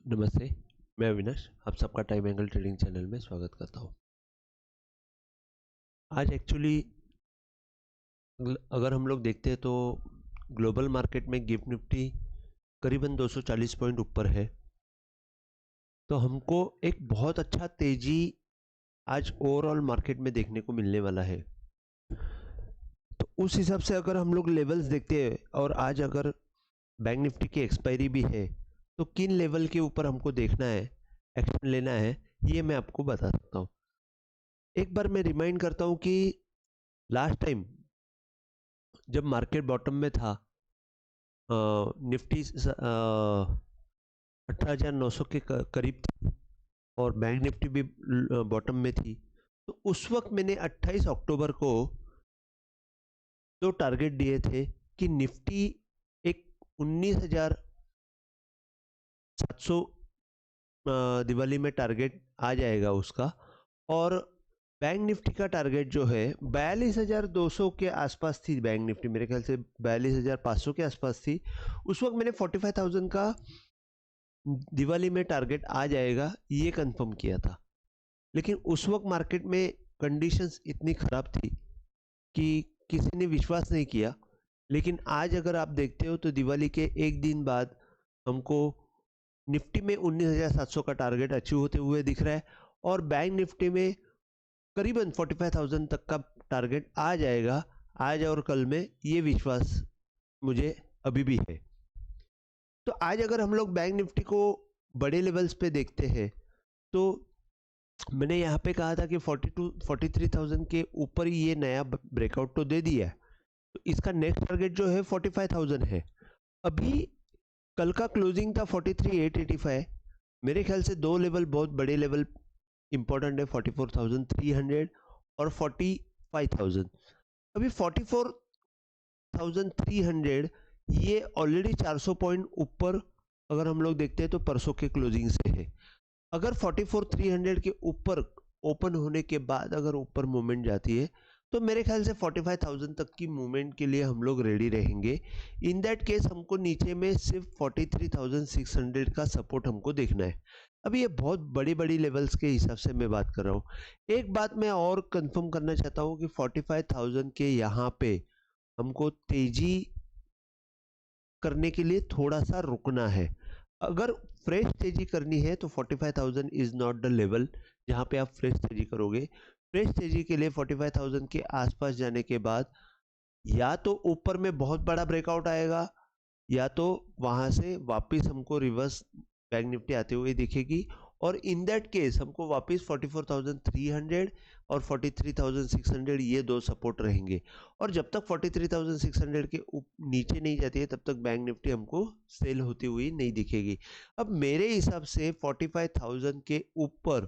नमस्ते, मैं अविनाश, आप सबका टाइम एंगल ट्रेडिंग चैनल में स्वागत करता हूँ। आज एक्चुअली अगर हम लोग देखते हैं तो ग्लोबल मार्केट में गिफ्ट निफ्टी करीबन 240 पॉइंट ऊपर है, तो हमको एक बहुत अच्छा तेजी आज ओवरऑल मार्केट में देखने को मिलने वाला है। तो उस हिसाब से अगर हम लोग लेवल्स देखते हैं और आज अगर बैंक निफ्टी की एक्सपायरी भी है, तो किन लेवल के ऊपर हमको देखना है, एक्शन लेना है, ये मैं आपको बता सकता हूँ। एक बार मैं रिमाइंड करता हूँ कि लास्ट टाइम जब मार्केट बॉटम में था, निफ्टी 18,900 के करीब थी और बैंक निफ्टी भी बॉटम में थी, तो उस वक्त मैंने 28 अक्टूबर को दो टारगेट दिए थे कि निफ्टी एक 19,700 दिवाली में टारगेट आ जाएगा उसका, और बैंक निफ्टी का टारगेट जो है 42,200 के आसपास थी। बैंक निफ्टी मेरे ख्याल से 42,500 के आसपास थी। उस वक्त मैंने 45,000 का दिवाली में टारगेट आ जाएगा ये कंफर्म किया था, लेकिन उस वक्त मार्केट में कंडीशंस इतनी ख़राब थी कि किसी ने विश्वास नहीं किया। लेकिन आज अगर आप देखते हो तो दिवाली के एक दिन बाद हमको निफ्टी में 19,700 का टारगेट अचीव होते हुए दिख रहा है और बैंक निफ्टी में करीबन 45,000 तक का टारगेट आ जाएगा आज और कल में, ये विश्वास मुझे अभी भी है। तो आज अगर हम लोग बैंक निफ्टी को बड़े लेवल्स पे देखते हैं तो मैंने यहाँ पे कहा था कि 43,000 के ऊपर ही ये नया ब्रेकआउट तो दे दिया है, तो इसका नेक्स्ट टारगेट जो है 45,000 है। अभी कल का क्लोजिंग था 43,885। मेरे ख्याल से दो लेवल बहुत बड़े लेवल इंपॉर्टेंट है, 44,300 और 45,000। अभी 44,300 ये ऑलरेडी 400 पॉइंट ऊपर अगर हम लोग देखते हैं तो परसों के क्लोजिंग से है। अगर 44,300 के ऊपर ओपन होने के बाद अगर ऊपर मूवमेंट जाती है तो मेरे ख्याल से 45,000 तक की मूवमेंट के लिए हम लोग रेडी रहेंगे। इन दैट केस हमको नीचे में सिर्फ 43,600 का सपोर्ट हमको देखना है। अभी ये बहुत बड़ी बड़ी लेवल्स के हिसाब से मैं बात कर रहा हूँ। एक बात मैं और कंफर्म करना चाहता हूँ कि 45,000 के यहाँ पे हमको तेजी करने के लिए थोड़ा सा रुकना है। अगर फ्रेश तेजी करनी है तो 45,000 इज नॉट द लेवल जहाँ पे आप फ्रेश तेजी करोगे। फ्रेश तेजी के लिए 45,000 के आसपास जाने के बाद या तो ऊपर में बहुत बड़ा ब्रेकआउट आएगा या तो वहाँ से वापस हमको रिवर्स बैंक निफ्टी आते हुए दिखेगी, और इन दैट केस हमको वापस 44,300 और 43,600 ये दो सपोर्ट रहेंगे। और जब तक 43,600 के नीचे नहीं जाती है तब तक बैंक निफ्टी हमको सेल होती हुई नहीं दिखेगी। अब मेरे हिसाब से 45,000 के ऊपर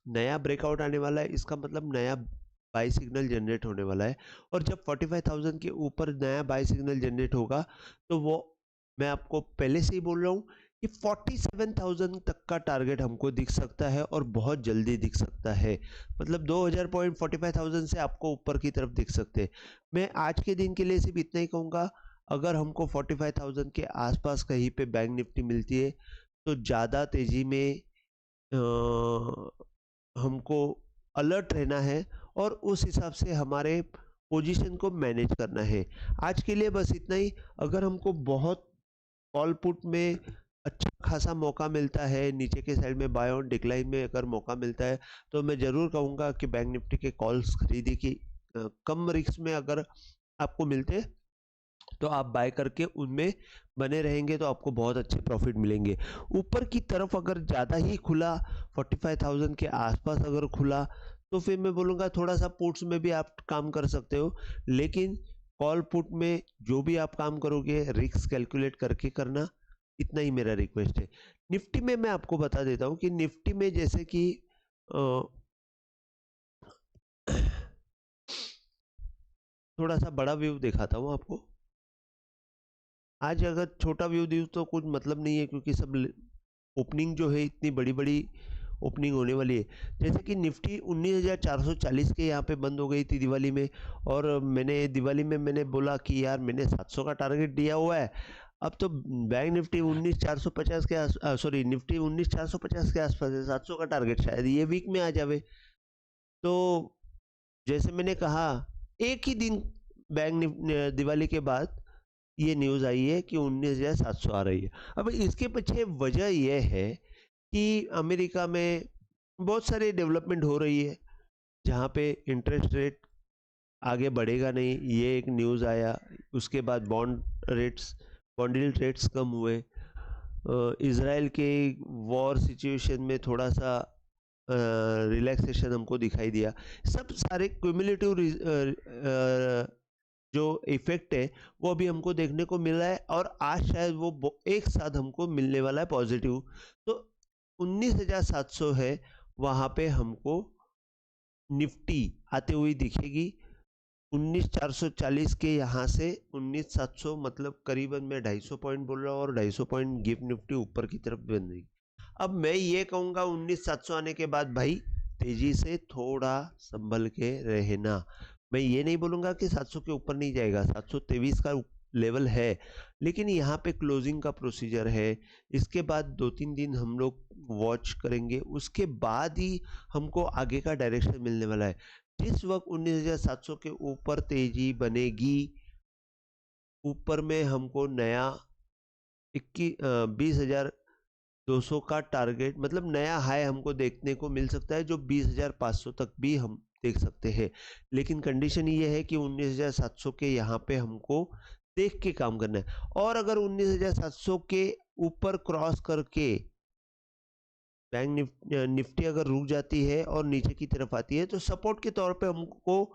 नया ब्रेकआउट आने वाला है, इसका मतलब नया बाई सिग्नल जनरेट होने वाला है। और जब 45,000 के ऊपर नया बाई सिग्नल जनरेट होगा तो वो मैं आपको पहले से ही बोल रहा हूँ कि 47,000 तक का टारगेट हमको दिख सकता है और बहुत जल्दी दिख सकता है। मतलब 2,000 पॉइंट 45,000 से आपको ऊपर की तरफ दिख सकते हैं। मैं आज के दिन के लिए सिर्फ इतना ही कहूँगा, अगर हमको 45,000 के आसपास कहीं पे बैंक निफ्टी मिलती है तो ज़्यादा तेज़ी में हमको अलर्ट रहना है और उस हिसाब से हमारे पोजीशन को मैनेज करना है। आज के लिए बस इतना ही। अगर हमको बहुत कॉल पुट में अच्छा खासा मौका मिलता है, नीचे के साइड में बाय ऑन डिक्लाइन में अगर मौका मिलता है तो मैं ज़रूर कहूँगा कि बैंक निफ्टी के कॉल्स खरीदी की कम रिस्क में अगर आपको मिलते तो आप बाय करके उनमें बने रहेंगे तो आपको बहुत अच्छे प्रॉफिट मिलेंगे। ऊपर की तरफ अगर ज़्यादा ही खुला 45,000 के आसपास अगर खुला तो फिर मैं बोलूँगा थोड़ा सा पुट्स में भी आप काम कर सकते हो, लेकिन कॉल पुट में जो भी आप काम करोगे रिस्क कैलकुलेट करके करना, इतना ही मेरा रिक्वेस्ट है। निफ्टी में मैं आपको बता देता हूँ कि निफ्टी में जैसे कि थोड़ा सा बड़ा व्यू दिखाता हूँ आपको। आज अगर छोटा व्यू दूँ तो कुछ मतलब नहीं है, क्योंकि सब ओपनिंग जो है इतनी बड़ी बड़ी ओपनिंग होने वाली है। जैसे कि निफ्टी 19,440 के यहाँ पे बंद हो गई थी दिवाली में, और मैंने दिवाली में मैंने बोला कि यार मैंने 700 का टारगेट दिया हुआ है, अब तो बैंक निफ्टी 19,450 के निफ्टी 19,450 के आसपास है, 700 का टारगेट शायद ये वीक में आ जावे। तो जैसे मैंने कहा, एक ही दिन दिवाली के बाद ये न्यूज़ आई है कि 19,700 आ रही है। अब इसके पीछे वजह यह है कि अमेरिका में बहुत सारी डेवलपमेंट हो रही है, जहाँ पे इंटरेस्ट रेट आगे बढ़ेगा नहीं, ये एक न्यूज़ आया। उसके बाद बॉन्ड यील्ड रेट्स कम हुए। इज़राइल के वॉर सिचुएशन में थोड़ा सा रिलैक्सेशन हमको दिखाई दिया। सब सारे क्यूमुलेटिव जो इफेक्ट है वो अभी हमको देखने को मिल रहा है, और आज शायद वो एक साथ हमको मिलने वाला है पॉजिटिव। तो 19,700 है, वहाँ पे हमको निफ्टी आते हुए दिखेगी। 19,440 के यहाँ से 19,700, मतलब करीबन मैं 250 पॉइंट बोल रहा हूँ, और 250 पॉइंट गिफ्ट निफ्टी ऊपर की तरफ बन रही। अब मैं ये कहूँगा 19,700 आने के बाद भाई तेजी से थोड़ा संभल के रहना। मैं ये नहीं बोलूँगा कि 700 के ऊपर नहीं जाएगा, 723 का लेवल है, लेकिन यहाँ पे क्लोजिंग का प्रोसीजर है। इसके बाद 2-3 दिन हम लोग वॉच करेंगे, उसके बाद ही हमको आगे का डायरेक्शन मिलने वाला है। जिस वक्त 19,700 के ऊपर तेजी बनेगी, ऊपर में हमको नया 20,200 का टारगेट, मतलब नया हाई हमको देखने को मिल सकता है, जो 20,500 तक भी हम देख सकते हैं। लेकिन कंडीशन ये है कि 19,700 के यहाँ पे हमको देख के काम करना है, और अगर 19,700 के ऊपर क्रॉस करके बैंक निफ्टी अगर रुक जाती है और नीचे की तरफ आती है, तो सपोर्ट के तौर पे हमको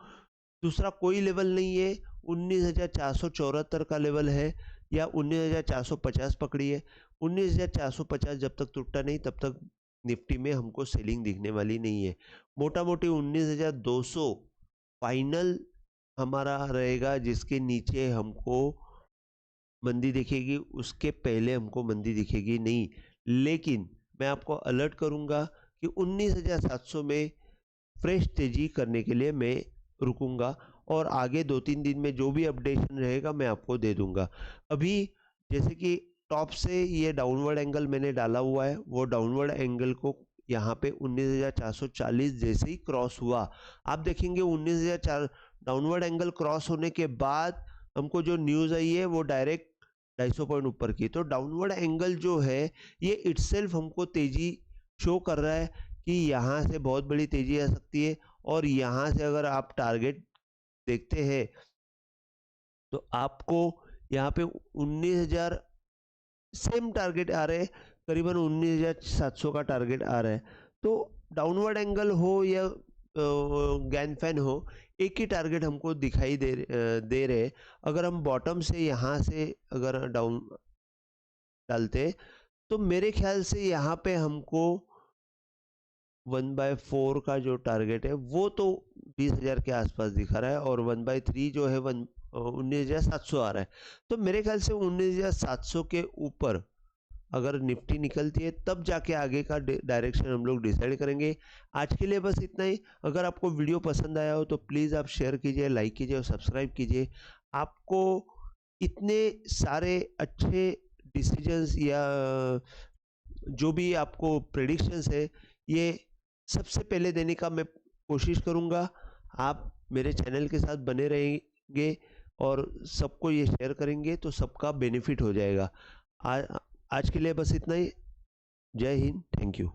दूसरा कोई लेवल नहीं है। 19,474 का लेवल है, या 19,450 पकड़िए। 19,450 जब तक टूटता नहीं, तब तक निफ्टी में हमको सेलिंग दिखने वाली नहीं है। मोटा मोटी 19,200 फाइनल हमारा रहेगा, जिसके नीचे हमको मंदी दिखेगी, उसके पहले हमको मंदी दिखेगी नहीं। लेकिन मैं आपको अलर्ट करूंगा कि 19,700 में फ्रेश तेजी करने के लिए मैं रुकूंगा, और आगे 2-3 दिन में जो भी अपडेशन रहेगा मैं आपको दे दूंगा। अभी जैसे कि टॉप से ये डाउनवर्ड एंगल मैंने डाला हुआ है, वो डाउनवर्ड एंगल को यहाँ पे 19,440 जैसे ही क्रॉस हुआ, आप देखेंगे 19,400 डाउनवर्ड एंगल क्रॉस होने के बाद हमको जो न्यूज़ आई है वो डायरेक्ट 250 पॉइंट ऊपर की। तो डाउनवर्ड एंगल जो है ये इटसेल्फ हमको तेजी शो कर रहा है कि यहाँ से बहुत बड़ी तेजी आ सकती है, और यहाँ से अगर आप टारगेट देखते हैं तो आपको यहाँ पे 19,000 सेम टारगेट आ रहे हैं, करीबन 19,700 का टारगेट आ रहा है। तो डाउनवर्ड एंगल हो या गैन फैन हो, एक ही टारगेट हमको दिखाई दे रहे। अगर हम बॉटम से यहाँ से अगर डाउन डालते, तो मेरे ख्याल से यहाँ पे हमको 1/4 का जो टारगेट है वो तो 20,000 के आसपास दिखा रहा है, और 1/3 जो है 19,700 आ रहा है। तो मेरे ख्याल से 19,700 के ऊपर अगर निफ्टी निकलती है, तब जाके आगे का डायरेक्शन हम लोग डिसाइड करेंगे। आज के लिए बस इतना ही। अगर आपको वीडियो पसंद आया हो तो प्लीज़ आप शेयर कीजिए, लाइक कीजिए और सब्सक्राइब कीजिए। आपको इतने सारे अच्छे डिसीजंस या जो भी आपको प्रेडिक्शंस है, ये सबसे पहले देने का मैं कोशिश करूँगा। आप मेरे चैनल के साथ बने रहेंगे और सबको ये शेयर करेंगे तो सबका बेनिफिट हो जाएगा। आज के लिए बस इतना ही। जय हिंद, थैंक यू।